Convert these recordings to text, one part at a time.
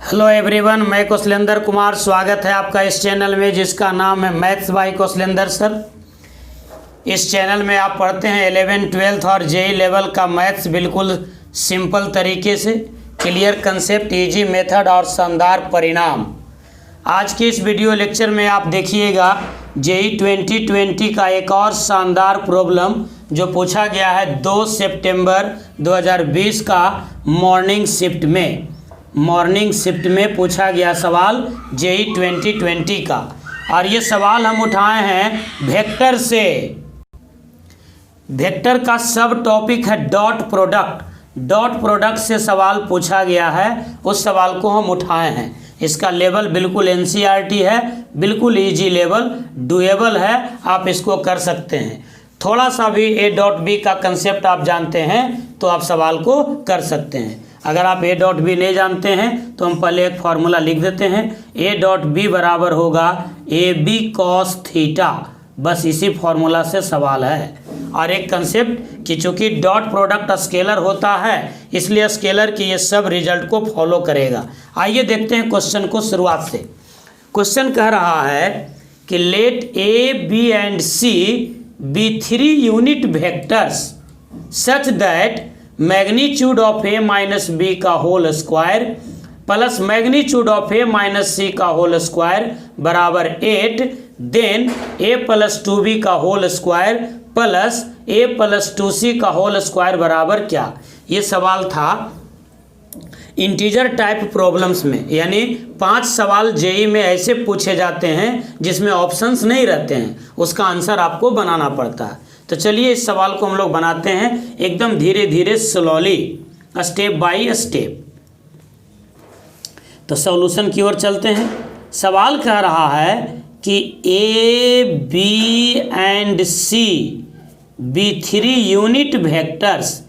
Hello everyone, मैं कौशलेंद्र कुमार। स्वागत है आपका इस चैनल में जिसका नाम है मैथ्स बाय कौशलेंद्र सर। इस चैनल में आप पढ़ते हैं 11th 12th और जेई लेवल का मैथ्स बिल्कुल सिंपल तरीके से, क्लियर कंसेप्ट, इजी मेथड और शानदार परिणाम। आज के इस वीडियो लेक्चर में आप देखिएगा जेई 2020 का एक और शानदार प्रॉब्लम जो पूछा गया है 2 सितंबर 2020 का मॉर्निंग शिफ्ट में पूछा गया सवाल जेई 2020 का। और ये सवाल हम उठाए हैं वेक्टर से। वेक्टर का सब टॉपिक है डॉट प्रोडक्ट से सवाल पूछा गया है, उस सवाल को हम उठाए हैं। इसका लेवल बिल्कुल एनसीईआरटी है, बिल्कुल इजी लेवल, डुएबल है, आप इसको कर सकते हैं। थोड़ा सा भी ए डॉट बी का कंसेप्ट आप जानते हैं तो आप सवाल को कर सकते हैं। अगर आप ए डॉट बी नहीं जानते हैं तो हम पहले एक फार्मूला लिख देते हैं। ए डॉट बी बराबर होगा ए बी कॉस थीटा। बस इसी फार्मूला से सवाल है। और एक कंसेप्ट कि चूंकि डॉट प्रोडक्ट स्केलर होता है इसलिए स्केलर की ये सब रिजल्ट को फॉलो करेगा। आइए देखते हैं क्वेश्चन को शुरुआत से। क्वेश्चन कह रहा है कि let a B and C be 3 unit vectors such that magnitude of a minus B का whole square plus magnitude of a minus c का होल स्क्वायर बराबर 8, देन ए प्लस 2b का होल स्क्वायर प्लस ए plus 2c का whole square बराबर क्या। ये सवाल था इंटीजर टाइप प्रॉब्लम्स में, यानी 5 सवाल जेई में ऐसे पूछे जाते हैं जिसमें ऑप्शंस नहीं रहते हैं, उसका आंसर आपको बनाना पड़ता है। तो चलिए इस सवाल को हम लोग बनाते हैं एकदम धीरे धीरे, स्लोली, स्टेप बाय स्टेप। तो सॉल्यूशन की ओर चलते हैं। सवाल कह रहा है कि A B and C be 3 unit vectors,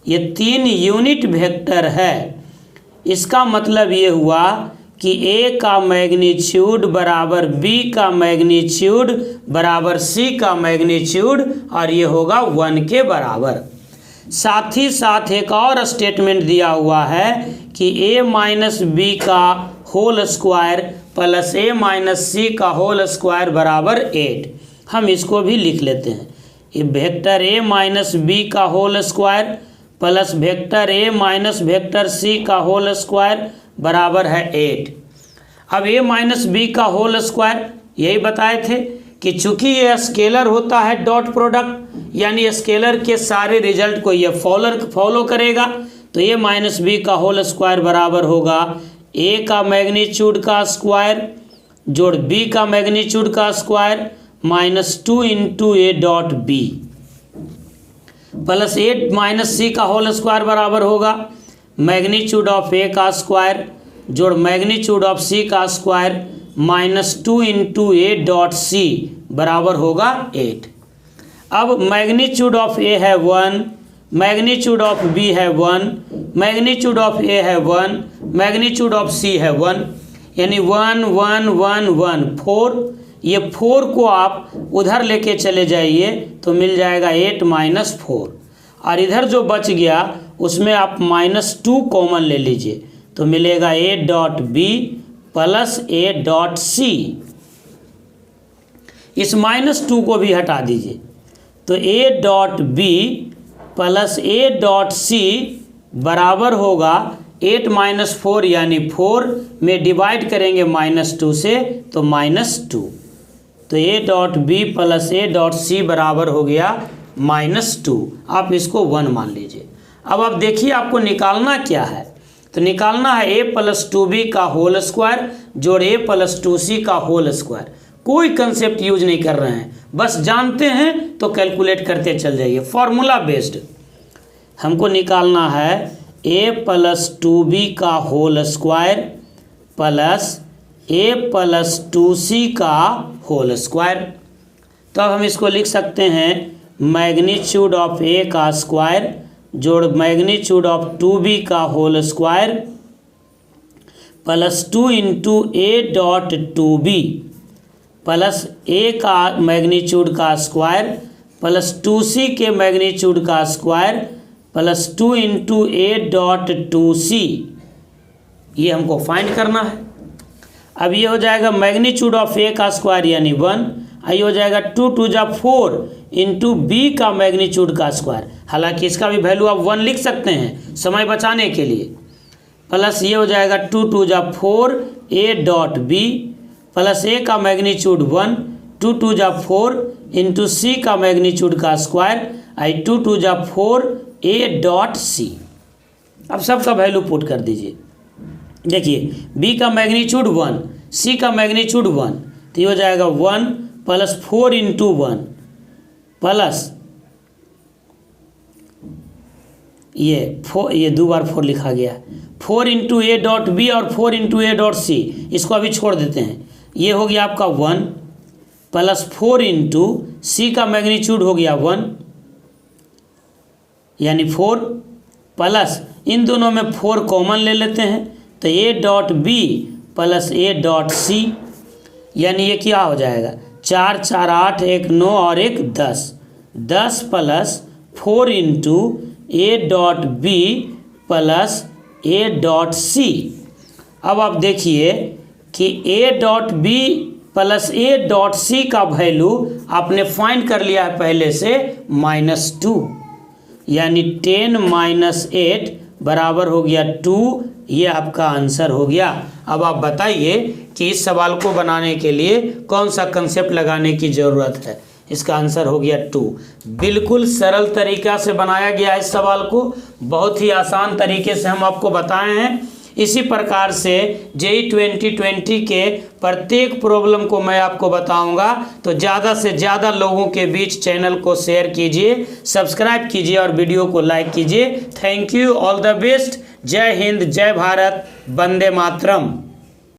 ये 3 यूनिट वेक्टर है। इसका मतलब ये हुआ कि ए का मैग्नीट्यूड बराबर बी का मैग्नीट्यूड बराबर सी का मैग्नीट्यूड, और ये होगा 1 के बराबर। साथ ही साथ एक और स्टेटमेंट दिया हुआ है कि ए माइनस बी का होल स्क्वायर प्लस ए माइनस सी का होल स्क्वायर बराबर 8। हम इसको भी लिख लेते हैं। ये वेक्टर ए माइनस बी का whole square plus vector A minus vector C का होल स्क्वायर बराबर है 8। अब ए माइनस बी का होल स्क्वायर यही बताए थे कि चूंकि ये स्केलर होता है डॉट प्रोडक्ट, यानी स्केलर के सारे रिजल्ट को ये फॉलो करेगा। तो ए माइनस बी का होल स्क्वायर बराबर होगा ए का मैग्नीट्यूड का स्क्वायर जोड़ बी का मैग्नीट्यूड का स्क्वायर माइनस 2 इंटू ए dot B plus 8 minus c का होल स्क्वायर बराबर होगा मैग्नीट्यूड ऑफ ए का स्क्वायर जोड़ मैग्नीट्यूड ऑफ सी का स्क्वायर माइनस 2 इंटू ए डॉट सी बराबर होगा 8। अब मैग्नीट्यूड ऑफ ए है 1, मैग्नीट्यूड ऑफ बी है 1, मैग्नीट्यूड ऑफ ए है 1, मैग्नीट्यूड ऑफ सी है 1, यानी 1 1 1 1 4। ये 4 को आप उधर लेके चले जाइए तो मिल जाएगा 8 माइनस 4, और इधर जो बच गया उसमें आप माइनस 2 कॉमन ले लीजिए तो मिलेगा A dot B plus A dot C. इस माइनस 2 को भी हटा दीजिए तो A dot B plus A dot C बराबर होगा 8 माइनस 4, यानी 4 में डिवाइड करेंगे माइनस 2 से तो माइनस 2। तो A dot B plus A dot C बराबर हो गया माइनस 2। आप इसको 1 मान लीजिए। अब आप देखिए आपको निकालना क्या है। तो निकालना है ए प्लस 2b का होल स्क्वायर जोड़ ए प्लस 2c का होल स्क्वायर। कोई कंसेप्ट यूज नहीं कर रहे हैं, बस जानते हैं तो कैलकुलेट करते चल जाइए, फॉर्मूला बेस्ड। हमको निकालना है ए प्लस 2b का होल स्क्वायर प्लस ए प्लस 2c का होल स्क्वायर। तो अब हम इसको लिख सकते हैं मैग्नीट्यूड ऑफ ए का स्क्वायर जोड़ मैग्नीट्यूड ऑफ 2b का whole square plus 2 into A dot 2b plus a का मैग्नीट्यूड का स्क्वायर प्लस 2c के मैग्नीट्यूड का स्क्वायर प्लस 2 इंटू ए डॉट 2c ये हमको फाइंड करना है। अब ये हो जाएगा मैग्नीट्यूड ऑफ ए का स्क्वायर यानी 1, ये हो जाएगा 2 2 जा 4 इंटू बी का मैग्नीट्यूड का स्क्वायर। हालांकि इसका भी वैल्यू आप 1 लिख सकते हैं समय बचाने के लिए, प्लस ये हो जाएगा 2 2 जा 4 ए डॉट बी प्लस ए का मैग्नीट्यूड 1 2 2 जा 4 इंटू सी का मैग्नीट्यूड का स्क्वायर 2 2 जा 4 ए डॉट सी। अब सबका वैल्यू पुट कर दीजिए। देखिए बी का मैग्नीट्यूड 1, सी का मैग्नीट्यूड 1, तो ये हो जाएगा 1 प्लस 4 इंटू 1 प्लस ये 2 बार 4 लिखा गया, 4 इंटू ए डॉट बी और 4 इंटू ए डॉट सी, इसको अभी छोड़ देते हैं। ये हो गया आपका 1 प्लस 4 इंटू सी का मैग्नीट्यूड हो गया 1 यानी 4 प्लस इन दोनों में 4 कॉमन ले लेते हैं तो A dot B plus A dot C, यानी ये क्या हो जाएगा 4 4 8 1 9 और 1 10, 10 plus 4 into A dot B plus A dot C. अब आप देखिए कि A dot B plus A dot C का वैल्यू आपने फाइंड कर लिया है पहले से -2, यानी 10 - 8 बराबर हो गया 2। ये आपका आंसर हो गया। अब आप बताइए कि इस सवाल को बनाने के लिए कौन सा कंसेप्ट लगाने की ज़रूरत है। इसका आंसर हो गया 2। बिल्कुल सरल तरीका से बनाया गया इस सवाल को, बहुत ही आसान तरीके से हम आपको बताए हैं। इसी प्रकार से JEE 2020 के प्रत्येक प्रॉब्लम को मैं आपको बताऊंगा, तो ज़्यादा से ज़्यादा लोगों के बीच चैनल को शेयर कीजिए, सब्सक्राइब कीजिए और वीडियो को लाइक कीजिए। Thank you, all the best. जय हिंद, जय भारत, वंदे मातरम।